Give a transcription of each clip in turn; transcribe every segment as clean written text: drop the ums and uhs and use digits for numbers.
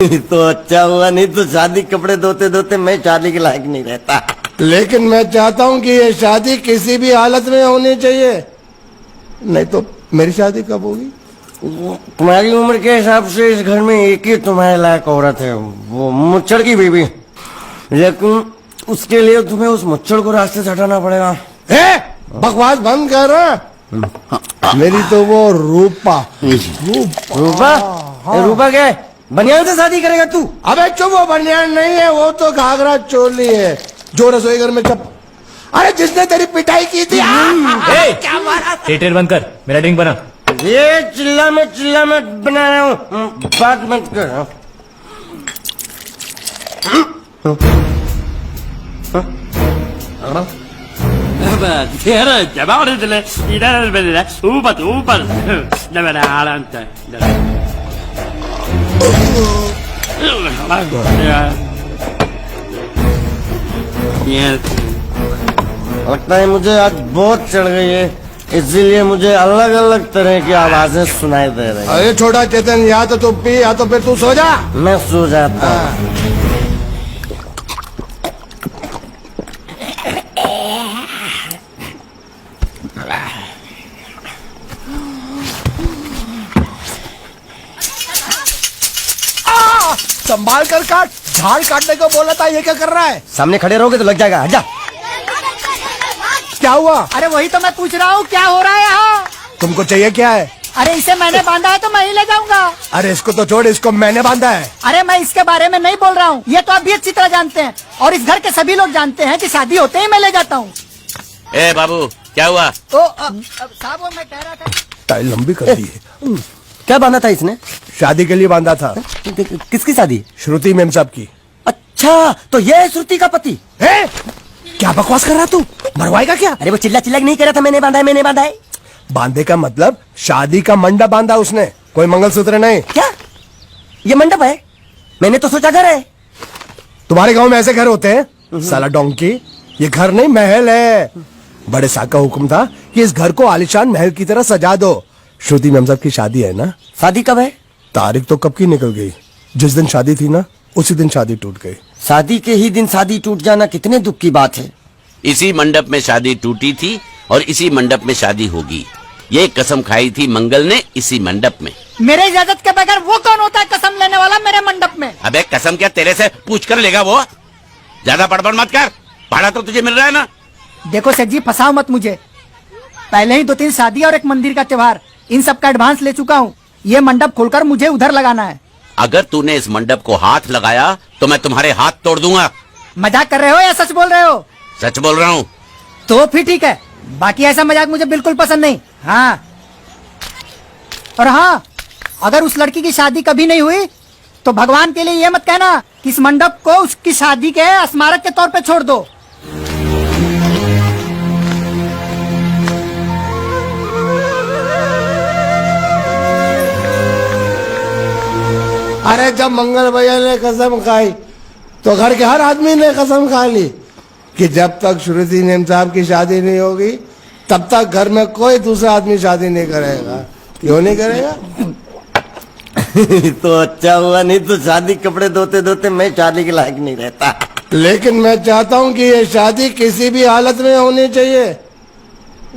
तो अच्छा हुआ, नहीं तो शादी कपड़े धोते धोते मैं शादी के लायक नहीं रहता। लेकिन मैं चाहता हूँ कि ये शादी किसी भी हालत में होनी चाहिए, नहीं तो मेरी शादी कब होगी? तुम्हारी उम्र के हिसाब से इस घर में एक ही तुम्हारे लायक औरत है, वो मुच्छड़ की बीवी। लेकिन उसके लिए तुम्हें उस मुच्छड़ को रास्ते से हटाना पड़ेगा। बकवास बंद कर। मेरी तो वो रूपा। रूपा? रूपा क्या है? बनियान से शादी करेगा तू? अबे चुप, वो बनियान नहीं है, वो तो घाघरा चोली है जो रसोई घर में अरे जिसने तेरी पिटाई की थी। क्या मारा? थिएटर बंद कर, मेरा ड्रिंक बना। ये चिल्ला में बना रहा हूँ, बात मत कर। लगता है मुझे आज बहुत चढ़ गई है, इसीलिए मुझे अलग अलग तरह की आवाजें सुनाई दे रही हैं। अरे छोटा चेतन, या तो तू पी या तो फिर तू सो जा। मैं सो जाता हूँ। संभाल कर काट, झाड़ काटने को बोला था, ये क्या कर रहा है? सामने खड़े रहोगे तो लग जाएगा, हट जा। क्या हुआ? अरे वही तो मैं पूछ रहा हूँ, क्या हो रहा है यहाँ? तुमको चाहिए क्या है? अरे इसे मैंने बांधा है तो मैं ही ले जाऊंगा। अरे इसको तो छोड़, इसको मैंने बांधा है। अरे मैं इसके बारे में नहीं बोल रहा हूँ, ये तो आप भी अच्छी तरह जानते हैं और इस घर के सभी लोग जानते हैं कि शादी होते ही मैं ले जाता हूँ। ए बाबू, क्या हुआ? तो साहब वो मैं कह रहा था, टाइल लंबी कर दी है। क्या बांधा था इसने? शादी के लिए बांधा था। किसकी शादी? श्रुति मेम साहब की। अच्छा, तो ये है श्रुति का पति? है? क्या बकवास कर रहा तू? मरवाएगा क्या? अरे वो चिल्ला चिल्ला नहीं कर रहा था, मैंने बांधा है, मैंने बांधा है। बांधे का मतलब शादी का मंडप बांधा उसने, कोई मंगलसूत्र नहीं। क्या ये मंडप है? मैंने तो सोचा घर है। तुम्हारे गांव में ऐसे घर होते हैं साला डोंकी? ये घर नहीं, महल है। बड़े साहब का हुक्म था कि इस घर को आलीशान महल की तरह सजा दो। श्रुति मेम साहब की शादी है ना? शादी कब है? तारीख तो कब की निकल गई, जिस दिन शादी थी ना उसी दिन शादी टूट गई। शादी के ही दिन शादी टूट जाना कितने दुख की बात है। इसी मंडप में शादी टूटी थी और इसी मंडप में शादी होगी। ये कसम खाई थी मंगल ने इसी मंडप में। मेरे इजाजत के बगैर वो कौन होता है कसम लेने वाला मेरे मंडप में? अबे कसम क्या तेरे से पूछ कर लेगा वो? ज्यादा बड़बड़ मत कर, भाड़ा तो तुझे मिल रहा है ना। देखो सेठ जी, फंसाओ मत मुझे। पहले ही 2-3 शादी और एक मंदिर का त्योहार, इन सब का एडवांस ले चुका हूँ। ये मंडप खोलकर मुझे उधर लगाना है। अगर तूने इस मंडप को हाथ लगाया तो मैं तुम्हारे हाथ तोड़ दूंगा। मजाक कर रहे हो या सच बोल रहे हो? सच बोल रहा हूँ। तो फिर ठीक है, बाकी ऐसा मजाक मुझे बिल्कुल पसंद नहीं। हाँ, और हाँ, अगर उस लड़की की शादी कभी नहीं हुई तो भगवान के लिए ये मत कहना कि इस मंडप को उसकी शादी के स्मारक के तौर पे छोड़ दो। अरे जब मंगल भैया ने कसम खाई तो घर के हर आदमी ने कसम खा ली कि जब तक श्रुति मेम साहब की शादी नहीं होगी तब तक घर में कोई दूसरा आदमी शादी नहीं करेगा। क्यों नहीं करेगा? तो अच्छा हुआ, नहीं तो शादी कपड़े धोते धोते मैं शादी के लायक नहीं रहता। लेकिन मैं चाहता हूँ कि ये शादी किसी भी हालत में होनी चाहिए,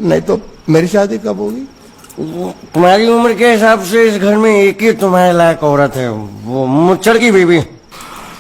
नहीं तो मेरी शादी कब होगी? तुम्हारी उम्र के हिसाब से इस घर में एक ही तुम्हारे लायक औरत है, वो मुच्छड़ की बीवी।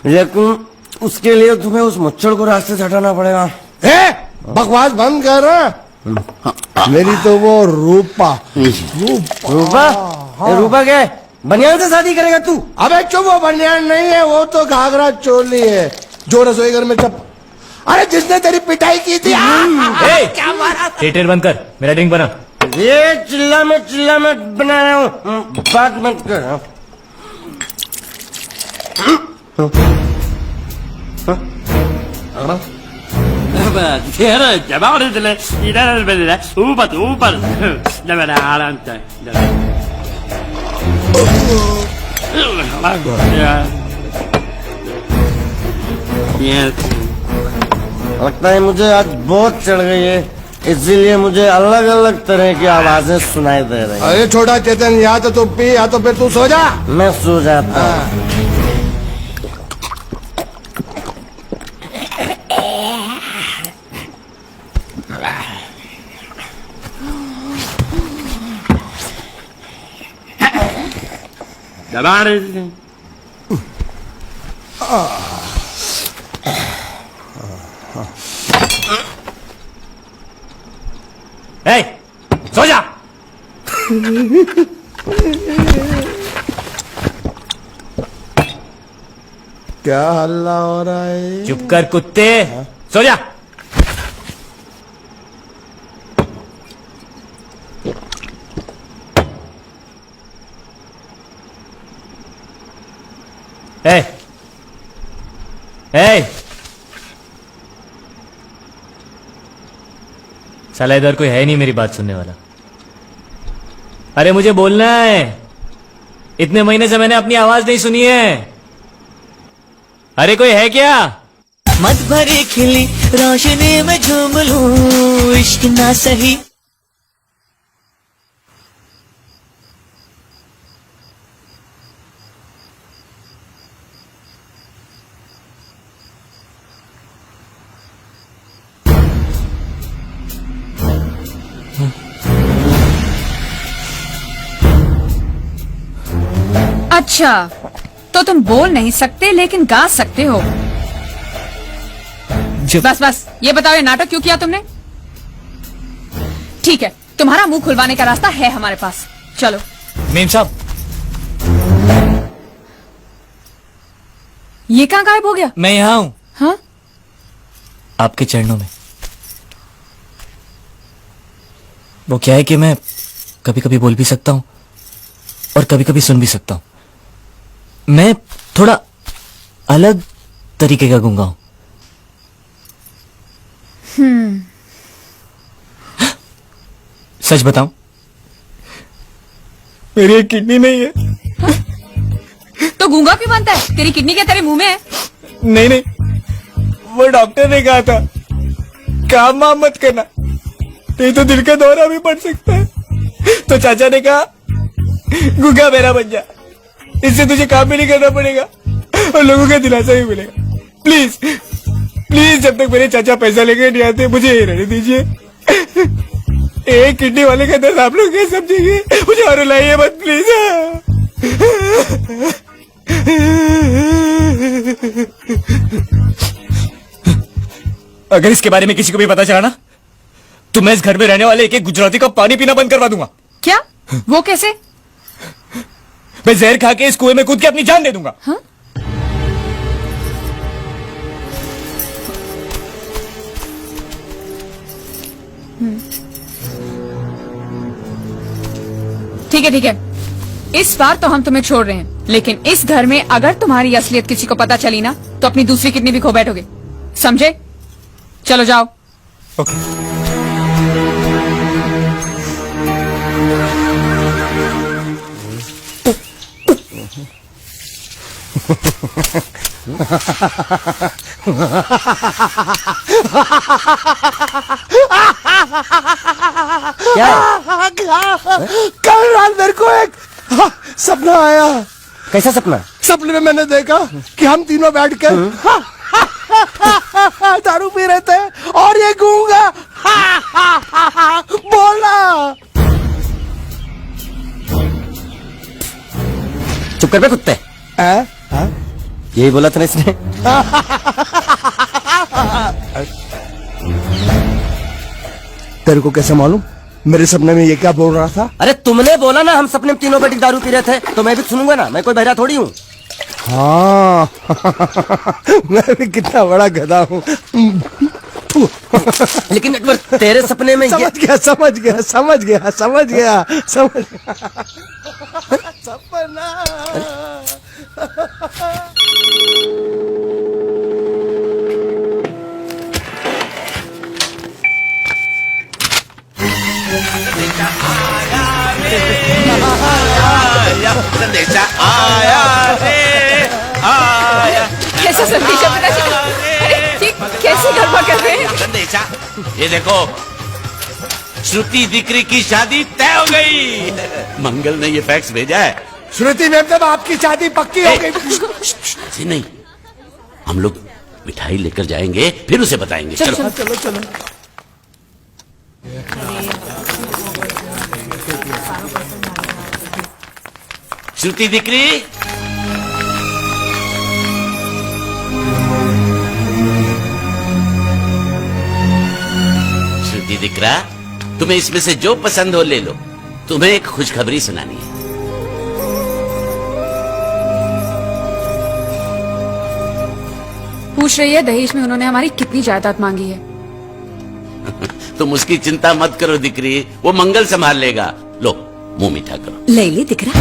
लेकिन उसके लिए तुम्हें उस मुच्छड़ को रास्ते से हटाना पड़ेगा। बकवास बंद कर। मेरी तो वो रूपा। रूपा? रूपा क्या है? बनियान से शादी करेगा तू? अबे चुप, वो बनियान नहीं है, वो तो घाघरा चोली है जो रसोई घर में अरे जिसने तेरी पिटाई की थी। क्या मारा? थिएटर बंद कर, मेरा ड्रिंक बना। ये चिल्ला में बना रहा हूँ, बात मत कर। लगता है मुझे आज बहुत चढ़ गई है, इसीलिए मुझे अलग अलग तरह की आवाजें सुनाई दे रही हैं। अरे छोटा चेतन, या तो तू पी या तो फिर तू सो जा। मैं सो जाता हूँ। चला रहे थे। सो जा। क्या हल्ला हो रहा है? चुप कर कुत्ते, सो जा। ए, ए, साला इधर कोई है नहीं मेरी बात सुनने वाला। अरे मुझे बोलना है, इतने महीने से मैंने अपनी आवाज नहीं सुनी है। अरे कोई है क्या? मत भरे खिली रोशनी में झूम लूं, इश्क ना सही। अच्छा, तो तुम बोल नहीं सकते लेकिन गा सकते हो। बस बस ये बताओ, ये नाटक क्यों किया तुमने? ठीक है, तुम्हारा मुंह खुलवाने का रास्ता है हमारे पास, चलो। मेम साहब, ये कहाँ गायब हो गया? मैं यहाँ हूँ। हाँ? आपके चरणों में। वो क्या है कि मैं कभी कभी बोल भी सकता हूँ और कभी कभी सुन भी सकता हूँ। मैं थोड़ा अलग तरीके का गूंगा हूं। सच बताऊं, मेरी एक किडनी नहीं है। तो गूंगा क्यों बनता है? तेरी किडनी क्या तेरे मुंह में है? नहीं नहीं, वो डॉक्टर ने कहा था काम वाम मत करना, नहीं तो दिल का दौरा भी पड़ सकता है। तो चाचा ने कहा गूंगा मेरा बन जा, इससे तुझे काम भी नहीं करना पड़ेगा और लोगों का दिलासा भी मिलेगा। प्लीज प्लीज, जब तक मेरे चाचा पैसा लेके नहीं आते मुझे ये रहने दीजिए। एक किडनी वाले का दर्द आप लोग कैसे समझेंगे? मुझे और रुलाइए मत प्लीज। अगर इसके बारे में किसी को भी पता चला ना, तो मैं इस घर में रहने वाले एक एक गुजराती का पानी पीना बंद करवा दूंगा। क्या? वो कैसे? मैं जहर खा के इस कुएं में कूद के अपनी जान दे दूंगा। हाँ? ठीक है ठीक है, इस बार तो हम तुम्हें छोड़ रहे हैं, लेकिन इस घर में अगर तुम्हारी असलियत किसी को पता चली ना, तो अपनी दूसरी किडनी भी खो बैठोगे, समझे? चलो जाओ। ओके। क्या है? कल रात मेरे को एक सपना आया। कैसा सपना? सपने में मैंने देखा कि हम तीनों बैठ कर दारू पी रहे थे और ये गूंगा बोला। चुप कर बे कुत्ते। यही बोला था ना इसने। तेरे को कैसे मालूम मेरे सपने में ये क्या बोल रहा था? अरे तुमने बोला ना हम सपने में तीनों बैठ के दारू पी रहे थे, तो मैं भी सुनूंगा ना, मैं कोई बहरा थोड़ी हूँ। हाँ मैं भी कितना बड़ा गधा हूँ। लेकिन एक बार तेरे सपने में समझ गया समझ गया समझ गया समझ गया समझ गया। सपना संदेशा आया रे आया। कैसा संदेशा पिताजी? अरे ये कैसे गरबा कर रहे हैं? संदेशा, ये देखो, श्रुति दिकरी की शादी तय हो गई। मंगल ने ये फैक्स भेजा है। श्रुति मैम, तब आपकी शादी पक्की हो गई। ऐसे नहीं, हम लोग मिठाई लेकर जाएंगे फिर उसे बताएंगे। चलो चलो चलो। श्रुति दिकरी, श्रुति दिकरा, तुम्हें इसमें से जो पसंद हो ले लो। तुम्हें एक खुशखबरी सुनानी है। पूछ रही है दहेज में उन्होंने हमारी कितनी जायदाद मांगी है। तुम उसकी चिंता मत करो दिकरी, वो मंगल संभाल लेगा। लो मुंह मीठा करो। ले ली दिख रहा।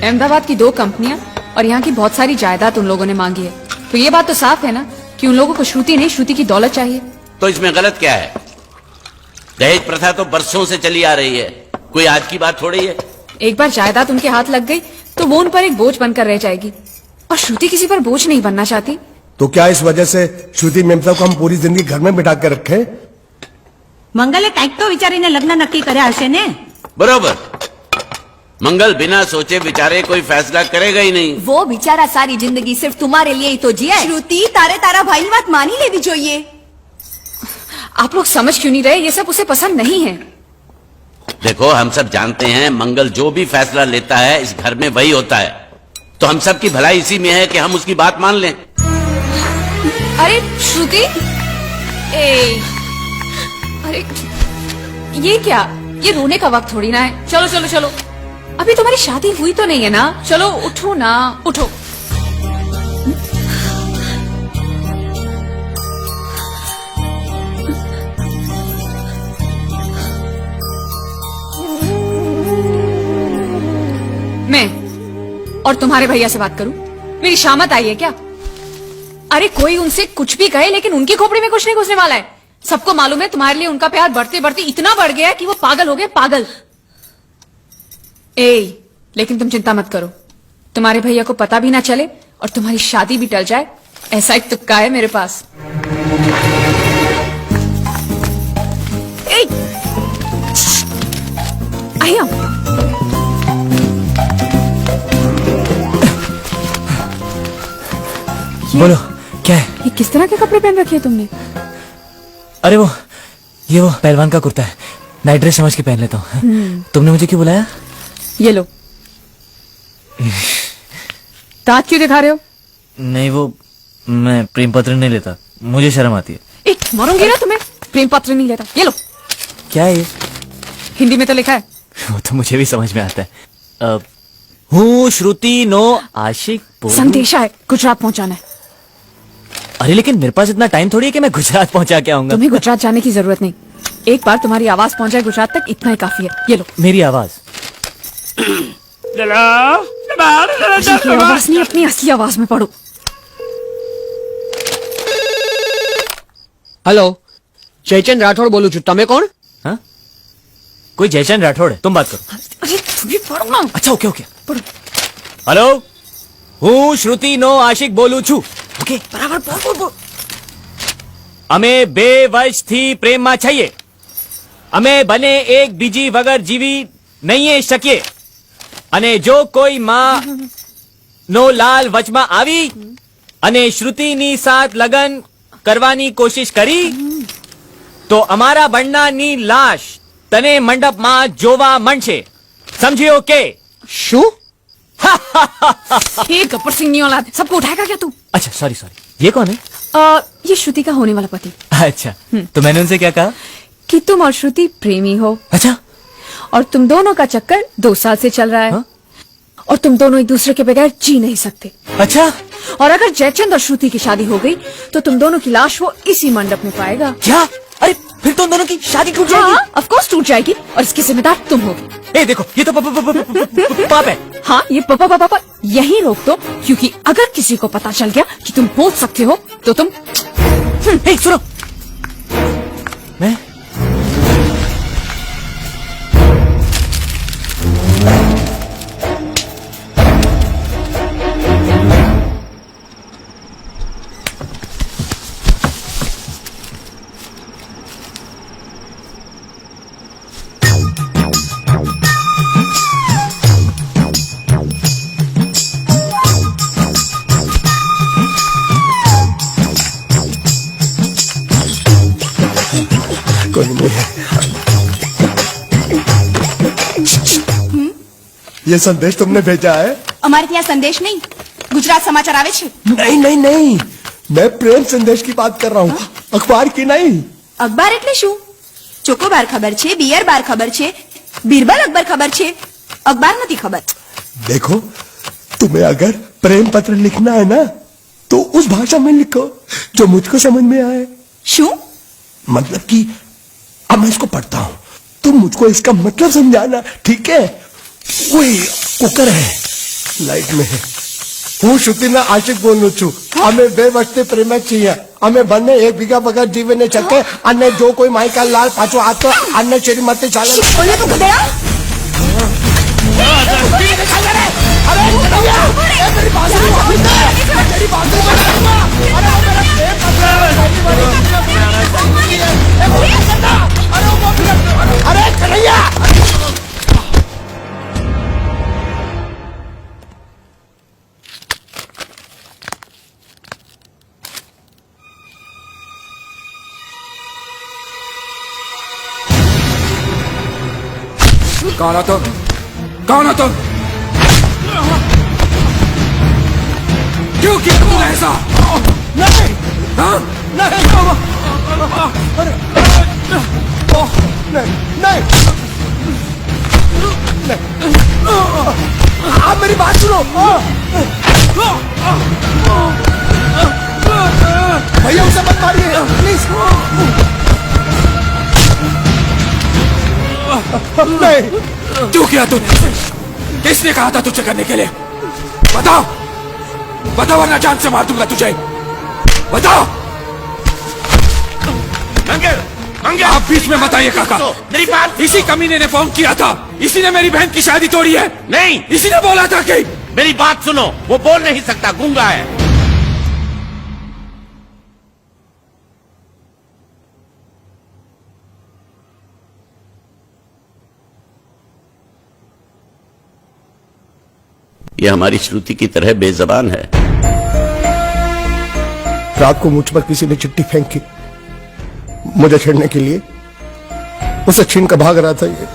अहमदाबाद की 2 कंपनियां और यहाँ की बहुत सारी जायदाद उन लोगों ने मांगी है। तो ये बात तो साफ है ना कि उन लोगों को श्रुति नहीं, श्रुति की दौलत चाहिए। तो इसमें गलत क्या है? दहेज प्रथा तो बरसों से चली आ रही है, कोई आज की बात थोड़ी है। एक बार जायदाद उनके हाथ लग गई तो वो उन पर एक बोझ बनकर रह जाएगी, और श्रुति किसी पर बोझ नहीं बनना चाहती। तो क्या इस वजह से श्रुति मेमता को हम पूरी जिंदगी घर में बिठा के रखे? મંગલે કંઈક તો વિચારીને લગ્ન નક્કી કર્યા હશે ને? बरोबर। मंगल बिना सोचे विचारे कोई फैसला करेगा ही नहीं। वो बेचारा सारी जिंदगी सिर्फ तुम्हारे लिए ही तो जिया है। श्रुति तारे तारा भाई बात मानी लेनी चाहिए। आप लोग समझ क्यों नहीं रहे? ये सब उसे पसंद नहीं है। देखो हम सब जानते हैं मंगल जो भी फैसला लेता है इस घर में वही होता है, तो हम सब की भलाई इसी में है कि हम उसकी बात मान लें। अरे श्रुति, अरे ये क्या? ये रोने का वक्त थोड़ी ना है। चलो चलो चलो, अभी तुम्हारी शादी हुई तो नहीं है ना? चलो उठो ना, उठो। मैं और तुम्हारे भैया से बात करूं? मेरी शामत आई है क्या? अरे कोई उनसे कुछ भी कहे लेकिन उनकी खोपड़ी में कुछ नहीं घुसने वाला है। सबको मालूम है तुम्हारे लिए उनका प्यार बढ़ते बढ़ते इतना बढ़ गया है कि वो पागल हो गए, पागल। लेकिन तुम चिंता मत करो, तुम्हारे भैया को पता भी ना चले और तुम्हारी शादी भी टल जाए, ऐसा एक तुक्का है मेरे पास। आया बोलो क्या है? ये किस तरह के कपड़े पहन रखे हैं तुमने? अरे वो पहलवान का कुर्ता है, नाइट ड्रेस समझ के पहन लेता हूँ। तुमने मुझे क्यों बुलाया? ये लो। दांत क्यों दिखा रहे हो? नहीं वो मैं प्रेम पत्र नहीं लेता, मुझे शर्म आती है। मारूंगी ना तुम्हें। प्रेम पत्र नहीं लेता। ये लो। क्या है ये? हिंदी में तो लिखा है। वो तो मुझे भी समझ में आता है। हूँ श्रुति नो आशिक बोलूं। संदेशा है, गुजरात पहुंचाना है। अरे लेकिन मेरे पास इतना टाइम थोड़ी है कि मैं गुजरात पहुंचा के आऊंगा। तुम्हें गुजरात जाने की जरूरत नहीं, एक बार तुम्हारी आवाज पहुंच जाए गुजरात तक, इतना ही काफी है। ये लो। मेरी आवाज? आवाज नहीं, अपनी असली आवाज में पढ़ो। हेलो, जयचंद राठौड़ बोलू छू, तमे कौन? हाँ? कोई जयचंद राठौड़ है, तुम बात करो। अरे तुम्हें पढ़ो ना। अच्छा ओके ओके पढ़ो। हेलो, हूँ श्रुति नो आशिक बोलू छू। ओके बराबर बोल बोल। અમે બે વર્ષથી પ્રેમમાં છીએ, અમે બને એક બીજી વગર જીવી નહીં શકીએ, અને જો કોઈ માં નો લાલ વચમાં આવી અને શ્રુતિની સાથ લગન કરવાની કોશિશ કરી તો અમારા બંનેની લાશ તને મંડપમાં જોવા મળશે, સમજ્યો કે? શું? ये गब्बर सिंह नहीं औलाद, सबको उठाएगा क्या तू? अच्छा सॉरी सॉरी, ये कौन है? ये श्रुति का होने वाला पति। अच्छा तो मैंने उनसे क्या कहा? कि तुम और श्रुति प्रेमी हो। अच्छा, और तुम दोनों का चक्कर 2 साल से चल रहा है। हाँ? और तुम दोनों एक दूसरे के बगैर जी नहीं सकते। अच्छा और अगर जयचंद और श्रुति की शादी हो गई तो तुम दोनों की लाश वो इसी मंडप में पाएगा। क्या? अरे फिर तो उन दोनों की शादी टूट जाएगी। हाँ, ऑफ कोर्स टूट जाएगी, और इसकी जिम्मेदार तुम होगी। ए देखो ये तो पाप है। हाँ, ये पापा यही रोक दो, क्योंकि अगर किसी को पता चल गया कि तुम बोल सकते हो तो तुम। ए सुनो, मैं ये संदेश तुमने भेजा है? અમારે ત્યાં સંદેશ નહીં ગુજરાત સમાચાર આવે છે नहीं नहीं नहीं, मैं प्रेम संदेश की बात कर रहा हूँ, अखबार की नहीं। અખબાર એટલે શું? ચોકોબાર ખબર છે, બિયર બાર ખબર છે, બીરબલ અકબર ખબર છે, અખબાર નથી ખબર। देखो, तुम्हें अगर प्रेम पत्र लिखना है ना तो उस भाषा में लिखो जो मुझको समझ में आए। શું? मतलब कि अब मैं इसको पढ़ता हूँ, तुम मुझको इसका मतलब समझाना, ठीक है? वही कुकर है, लाइट में है। હું શ્રુતિના આશિક બોલું છું। અમે 2 વર્ષથી પ્રેમ છીએ। અમે બંને એક બીજા વગર જીવીને શકે અને જો કોઈ માઈકા લાલ પાછો આ તો આને શ્રીમતી ચાલે। બોલે તું ગધેડા? अरे कन्हैया, ए मेरी बात सुनो, मेरी बात सुनो। अरे वो मेरा प्रेम पत्र है, अरे वो अरे कन्हैया, कौन हो तुम? कौन हो तुम? क्यों किया तुमने ऐसा? नहीं हाँ? नहीं अरे नहीं नहीं आप मेरी बात सुनो। भैया उसे मत मारिए प्लीज। नहीं, क्यों किया तूने? किसने कहा था तुझे करने के लिए? बताओ, बताओ वरना जान से मार दूंगा तुझे। बताओ। मंगल, मंगल, आप बीच में बताइए काका। मेरी बात, इसी कमीने ने फोन किया था, इसी ने मेरी बहन की शादी तोड़ी है। नहीं, इसी ने बोला था कि मेरी बात सुनो, वो बोल नहीं सकता, गूंगा है। ये हमारी श्रुति की तरह बेजबान है। रात को मुझ पर किसी ने चिट्ठी फेंकी मुझे छेड़ने के लिए। उसे छीन कर भाग रहा था ये।